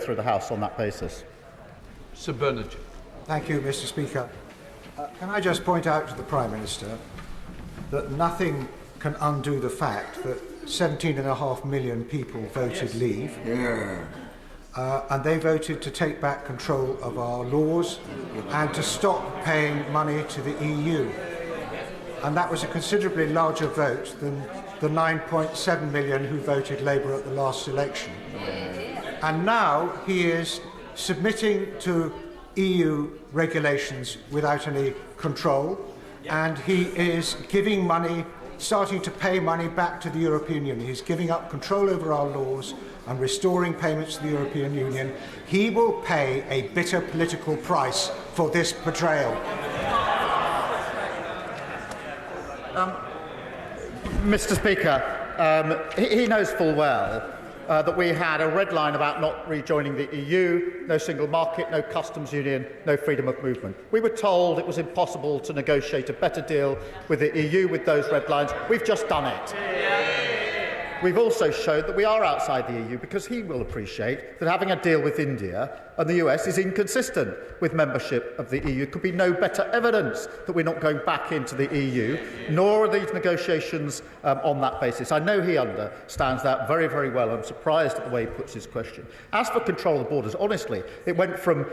through the House on that basis. Sir Bernard. Thank you, Mr. Speaker. Can I just point out to the Prime Minister that nothing can undo the fact that 17.5 million people voted leave, and they voted to take back control of our laws and to stop paying money to the EU. And that was a considerably larger vote than the 9.7 million who voted Labour at the last election. And now he is submitting to EU regulations without any control, and he is giving money, starting to pay money back to the European Union. He's giving up control over our laws and restoring payments to the European Union. He will pay a bitter political price for this betrayal. Mr. Speaker, he knows full well that we had a red line about not rejoining the EU, no single market, no customs union, no freedom of movement. We were told it was impossible to negotiate a better deal with the EU with those red lines. We've just done it. We've also showed that we are outside the EU because he will appreciate that having a deal with India and the US is inconsistent with membership of the EU. There could be no better evidence that we're not going back into the EU, nor are these negotiations on that basis. I know he understands that very, very well. I'm surprised at the way he puts his question. As for control of the borders, honestly, it went from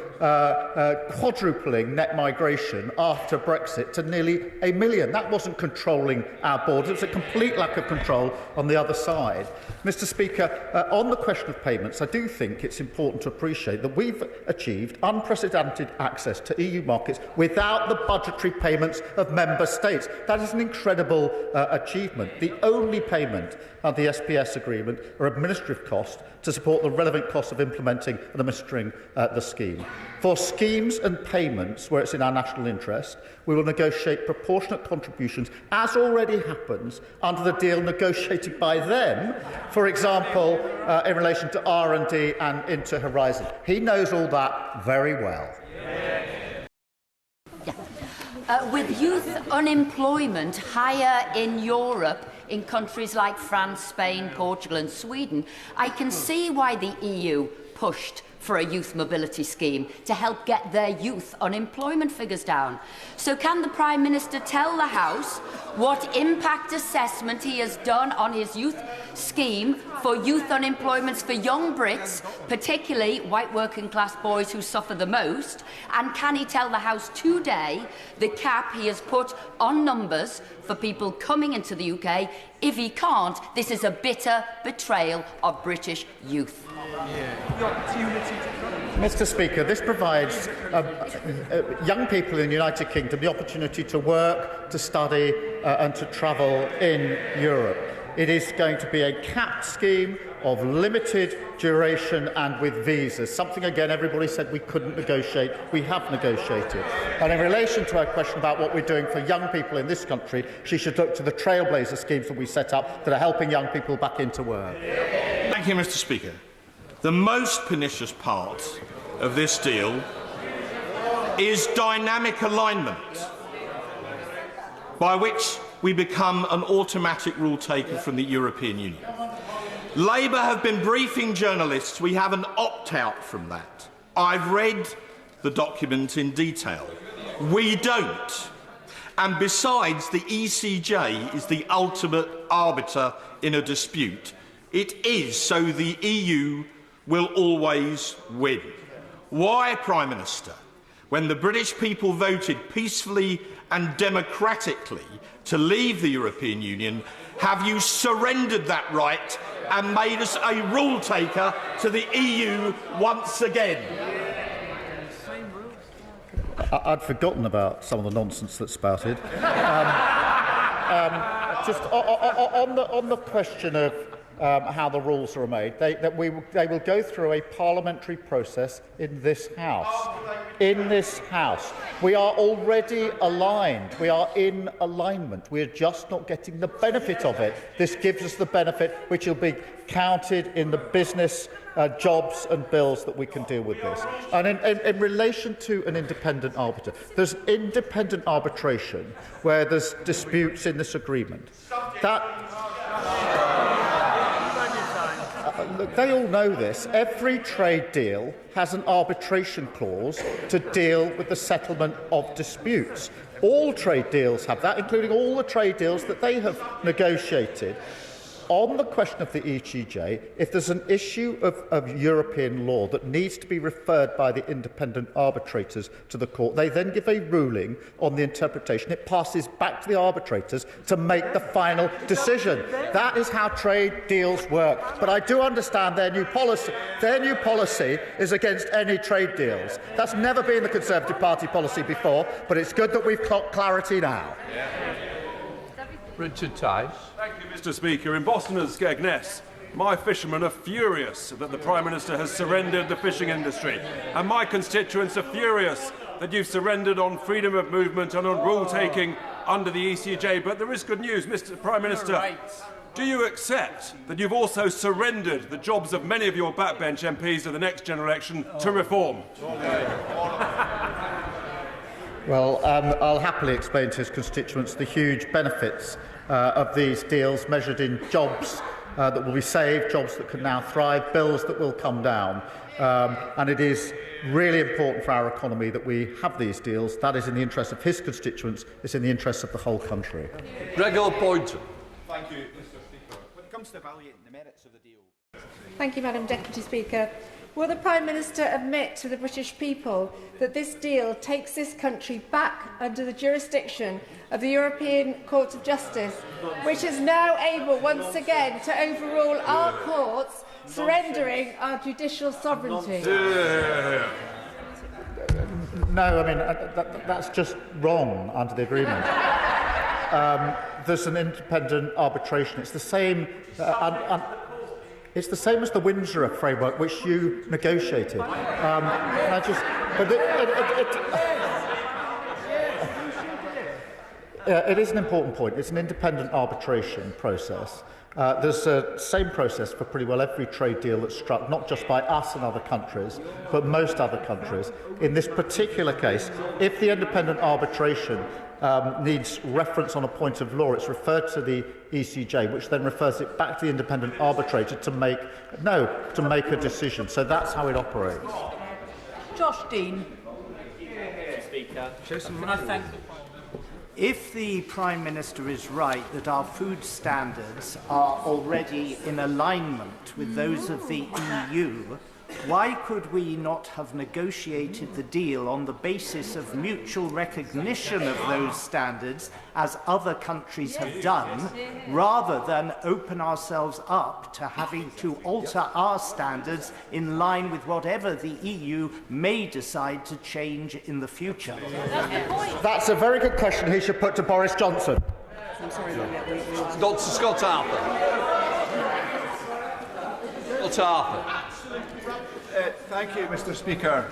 quadrupling net migration after Brexit to nearly 1 million. That wasn't controlling our borders. It was a complete lack of control on the other side. Mr. Speaker, on the question of payments, I do think it's important to appreciate that we've achieved unprecedented access to EU markets without the budgetary payments of member states. That is an incredible achievement. The only payment of the SPS agreement are administrative costs to support the relevant costs of implementing and administering the scheme. For schemes and payments where it's in our national interest, we will negotiate proportionate contributions, as already happens under the deal negotiated by them, for example, in relation to R&D and into Horizon. He knows all that very well. With youth unemployment higher in Europe, in countries like France, Spain, Portugal and Sweden, I can see why the EU pushed for a youth mobility scheme to help get their youth unemployment figures down. So can the Prime Minister tell the House what impact assessment he has done on his youth scheme for youth unemployment for young Brits, particularly white working class boys who suffer the most? And can he tell the House today the cap he has put on numbers for people coming into the UK? If he can't, this is a bitter betrayal of British youth. Mr. Speaker, this provides young people in the United Kingdom the opportunity to work, to study and to travel in Europe. It is going to be a capped scheme of limited duration and with visas, something, again, everybody said we couldn't negotiate. We have negotiated. And in relation to our question about what we're doing for young people in this country, she should look to the trailblazer schemes that we set up that are helping young people back into work. Thank you, Mr. Speaker. The most pernicious part of this deal is dynamic alignment, by which we become an automatic rule taker from the European Union. Labour have been briefing journalists. We have an opt-out from that. I've read the document in detail. We don't. And besides, the ECJ is the ultimate arbiter in a dispute. It is, so the EU will always win. Why, Prime Minister, when the British people voted peacefully and democratically to leave the European Union, have you surrendered that right and made us a rule taker to the EU once again? I'd forgotten about some of the nonsense that's spouted. Just on the question of how the rules are made, they will go through a parliamentary process in this House. In this House. We are already aligned. We are in alignment. We are just not getting the benefit of it. This gives us the benefit which will be counted in the business, jobs and bills that we can deal with this. And in relation to an independent arbiter, there's independent arbitration where there's disputes in this agreement. look, they all know this. Every trade deal has an arbitration clause to deal with the settlement of disputes. All trade deals have that, including all the trade deals that they have negotiated. On the question of the ECJ, if there's an issue of European law that needs to be referred by the independent arbitrators to the court, they then give a ruling on the interpretation. It passes back to the arbitrators to make the final decision. That is how trade deals work. But I do understand their new policy. Their new policy is against any trade deals. That's never been the Conservative Party policy before, but it's good that we've got clarity now. Richard Tice. Thank you, Mr. Speaker. In Boston and Skegness, my fishermen are furious that the Prime Minister has surrendered the fishing industry, and my constituents are furious that you've surrendered on freedom of movement and on rule-taking under the ECJ. But there is good news, Mr. Prime Minister. Do you accept that you've also surrendered the jobs of many of your backbench MPs at the next general election to reform? Well, I'll happily explain to his constituents the huge benefits of these deals measured in jobs that will be saved, jobs that can now thrive, bills that will come down. And it is really important for our economy that we have these deals. That is in the interest of his constituents. It's in the interest of the whole country. Gregor Boynton. Thank you, Mr. Speaker. When it comes to evaluating the merits of the deal... Thank you, Madam Deputy Speaker. Will the Prime Minister admit to the British people that this deal takes this country back under the jurisdiction of the European Court of Justice, which is now able once again to overrule our courts, surrendering our judicial sovereignty? No, I mean, that's just wrong under the agreement. There's an independent arbitration. It's the same... It's the same as the Windsor framework, which you negotiated. It is an important point. It's an independent arbitration process. There's the same process for pretty well every trade deal that's struck, not just by us and other countries, but most other countries. In this particular case, if the independent arbitration needs reference on a point of law, it's referred to the ECJ, which then refers it back to the independent arbitrator to make a decision. So that's how it operates. Josh Dean. Speaker, can I thank If the Prime Minister is right that our food standards are already in alignment with those of the EU, why could we not have negotiated the deal on the basis of mutual recognition of those standards, as other countries have done, rather than open ourselves up to having to alter our standards in line with whatever the EU may decide to change in the future? That's a very good question he should put to Boris Johnson. Dr. Scott Harper. Scott Harper. Thank you, Mr. Speaker.